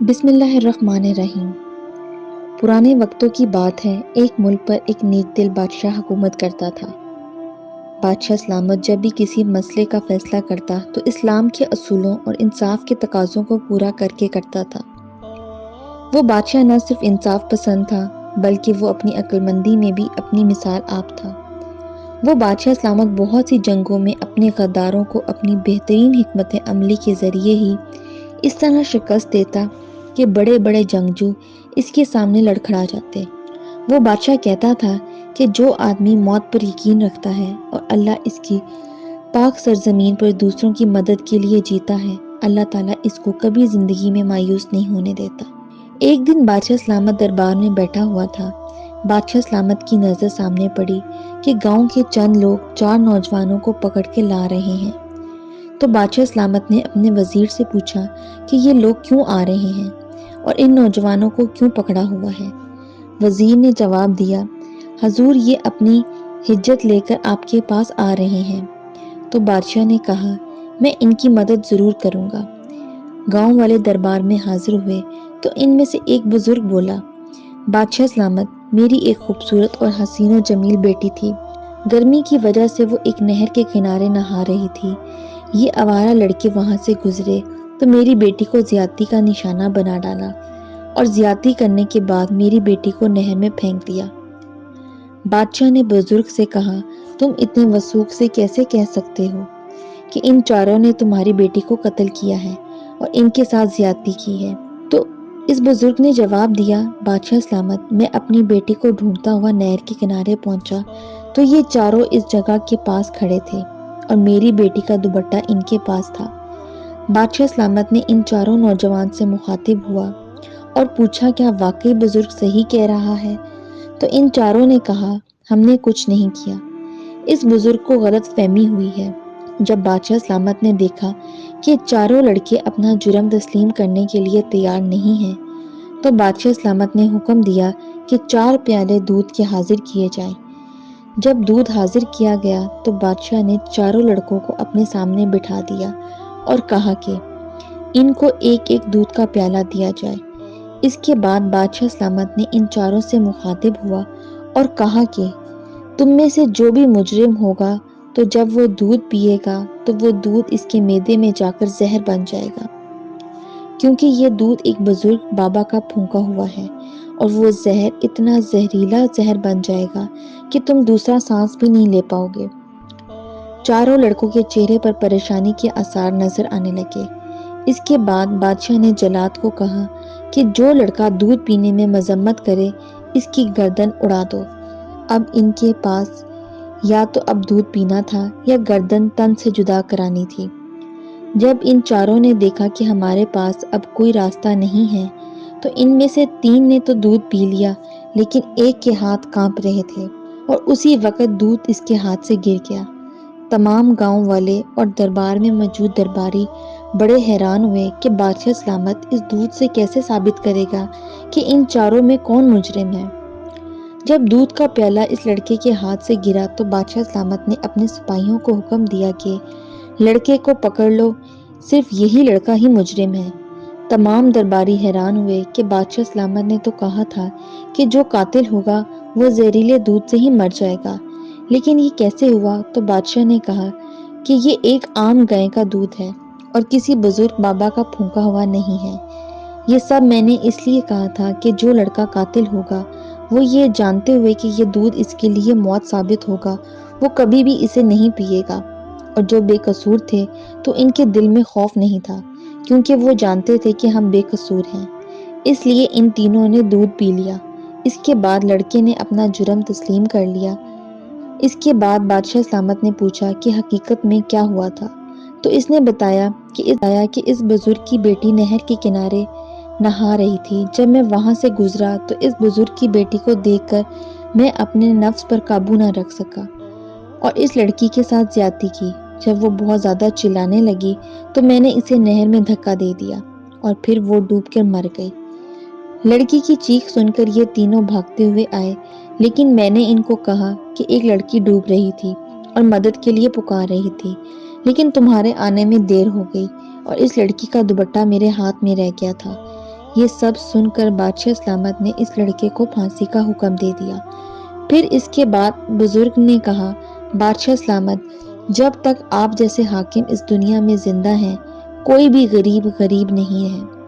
بسم اللہ الرحمن الرحیم۔ پرانے وقتوں کی بات ہے، ایک ملک پر ایک نیک دل بادشاہ حکومت کرتا تھا۔ بادشاہ سلامت جب بھی کسی مسئلے کا فیصلہ کرتا تو اسلام کے اصولوں اور انصاف کے تقاضوں کو پورا کر کے کرتا تھا۔ وہ بادشاہ نہ صرف انصاف پسند تھا بلکہ وہ اپنی عقل مندی میں بھی اپنی مثال آپ تھا۔ وہ بادشاہ سلامت بہت سی جنگوں میں اپنے غداروں کو اپنی بہترین حکمت عملی کے ذریعے ہی اس طرح شکست دیتا کہ بڑے بڑے جنگجو اس کے سامنے لڑکھڑا جاتے۔ وہ بادشاہ کہتا تھا کہ جو آدمی موت پر یقین رکھتا ہے اور اللہ اس کی پاک سرزمین پر دوسروں کی مدد کے لیے جیتا ہے، اللہ تعالیٰ اس کو کبھی زندگی میں مایوس نہیں ہونے دیتا۔ ایک دن بادشاہ سلامت دربار میں بیٹھا ہوا تھا۔ بادشاہ سلامت کی نظر سامنے پڑی کہ گاؤں کے چند لوگ 4 نوجوانوں کو پکڑ کے لا رہے ہیں۔ تو بادشاہ سلامت نے اپنے وزیر سے پوچھا کہ یہ لوگ کیوں آ رہے ہیں اور ان نوجوانوں کو کیوں پکڑا ہوا ہے؟ وزیر نے جواب دیا، حضور یہ اپنی حجت لے کر آپ کے پاس آ رہے ہیں۔ تو بادشاہ نے کہا، میں ان کی مدد ضرور کروں گا۔ گاؤں والے دربار میں حاضر ہوئے تو ان میں سے ایک بزرگ بولا، بادشاہ سلامت، میری ایک خوبصورت اور حسین و جمیل بیٹی تھی۔ گرمی کی وجہ سے وہ ایک نہر کے کنارے نہا رہی تھی۔ یہ آوارہ لڑکے وہاں سے گزرے تو میری بیٹی کو زیادتی کا نشانہ بنا ڈالا اور زیادتی کرنے کے بعد میری بیٹی کو نہر میں پھینک دیا۔ بادشاہ نے بزرگ سے کہا، تم اتنے وثوق سے کیسے کہہ سکتے ہو کہ ان چاروں نے تمہاری بیٹی کو قتل کیا ہے اور ان کے ساتھ زیادتی کی ہے؟ تو اس بزرگ نے جواب دیا، بادشاہ سلامت، میں اپنی بیٹی کو ڈھونڈتا ہوا نہر کے کنارے پہنچا تو یہ چاروں اس جگہ کے پاس کھڑے تھے اور میری بیٹی کا دوپٹہ ان کے پاس تھا۔ بادشاہ سلامت نے ان چاروں نوجوان سے مخاطب ہوا اور پوچھا، کیا واقعی بزرگ صحیح کہہ رہا ہے؟ تو ان چاروں نے کہا، ہم نے کچھ نہیں کیا، اس بزرگ کو غلط فہمی ہوئی ہے۔ جب بادشاہ سلامت نے دیکھا کہ چاروں لڑکے اپنا جرم تسلیم کرنے کے لیے تیار نہیں ہیں تو بادشاہ سلامت نے حکم دیا کہ 4 پیالے دودھ کے حاضر کیے جائیں۔ جب دودھ حاضر کیا گیا تو بادشاہ نے چاروں لڑکوں کو اپنے سامنے بٹھا دیا اور کہا کہ ان کو ایک ایک دودھ کا پیالہ دیا جائے۔ اس کے بعد بادشاہ سلامت نے ان چاروں سے مخاطب ہوا اور کہا کہ تم میں سے جو بھی مجرم ہوگا تو جب وہ دودھ پیے گا تو وہ دودھ اس کے معدے میں جا کر زہر بن جائے گا، کیونکہ یہ دودھ ایک بزرگ بابا کا پھونکا ہوا ہے اور وہ زہر اتنا زہریلا زہر بن جائے گا کہ تم دوسرا سانس بھی نہیں لے پاؤ گے۔ چاروں لڑکوں کے چہرے پر پریشانی کے آثار نظر آنے لگے۔ اس کے بعد بادشاہ نے جلاد کو کہا کہ جو لڑکا دودھ پینے میں مذمت کرے اس کی گردن اڑا دو۔ اب ان کے پاس یا تو اب دودھ پینا تھا یا گردن تن سے جدا کرانی تھی۔ جب ان چاروں نے دیکھا کہ ہمارے پاس اب کوئی راستہ نہیں ہے تو ان میں سے 3 نے تو دودھ پی لیا لیکن ایک کے ہاتھ کانپ رہے تھے اور اسی وقت دودھ اس کے ہاتھ سے گر گیا۔ تمام گاؤں والے اور دربار میں موجود درباری بڑے حیران ہوئے کہ بادشاہ سلامت اس دودھ سے کیسے ثابت کرے گا کہ ان چاروں میں کون مجرم ہے۔ جب دودھ کا پیالہ اس لڑکے کے ہاتھ سے گرا تو بادشاہ سلامت نے اپنے سپاہیوں کو حکم دیا کہ لڑکے کو پکڑ لو، صرف یہی لڑکا ہی مجرم ہے۔ تمام درباری حیران ہوئے کہ بادشاہ سلامت نے تو کہا تھا کہ جو قاتل ہوگا وہ زہریلے دودھ سے ہی مر جائے گا، لیکن یہ کیسے ہوا؟ تو بادشاہ نے کہا کہ یہ ایک عام گائے کا دودھ ہے اور کسی بزرگ بابا کا پھونکا ہوا نہیں ہے۔ یہ سب میں نے اس لیے کہا تھا کہ جو لڑکا قاتل ہوگا وہ یہ جانتے ہوئے کہ یہ دودھ اس کے لیے موت ثابت ہوگا وہ کبھی بھی اسے نہیں پیے گا، اور جو بے قصور تھے تو ان کے دل میں خوف نہیں تھا کیونکہ وہ جانتے تھے کہ ہم بے قصور ہیں، اس لیے ان تینوں نے دودھ پی لیا۔ اس کے بعد لڑکے نے اپنا جرم تسلیم کر لیا۔ اس کے بعد بادشاہ سلامت نے پوچھا کہ حقیقت میں کیا ہوا تھا تو اس نے بتایا کہ اس بزرگ کی بیٹی نہر کے کنارے نہا رہی تھی۔ جب میں وہاں سے گزرا تو اس بزرگ کی بیٹی کو دیکھ کر میں اپنے نفس پر قابو نہ رکھ سکا اور اس لڑکی کے ساتھ زیادتی کی۔ جب وہ بہت زیادہ چلانے لگی تو میں نے اسے نہر میں دھکا دے دیا اور پھر وہ ڈوب کر مر گئی۔ لڑکی کی چیخ سن کر یہ تینوں بھاگتے ہوئے آئے، لیکن میں نے ان کو کہا کہ ایک لڑکی ڈوب رہی تھی اور مدد کے لیے پکار رہی تھی، لیکن تمہارے آنے میں دیر ہو گئی اور اس لڑکی کا دوپٹہ میرے ہاتھ میں رہ گیا تھا، یہ سب سن کر بادشاہ سلامت نے اس لڑکے کو پھانسی کا حکم دے دیا۔ پھر اس کے بعد بزرگ نے کہا، بادشاہ سلامت، جب تک آپ جیسے حاکم اس دنیا میں زندہ ہیں، کوئی بھی غریب غریب نہیں ہے۔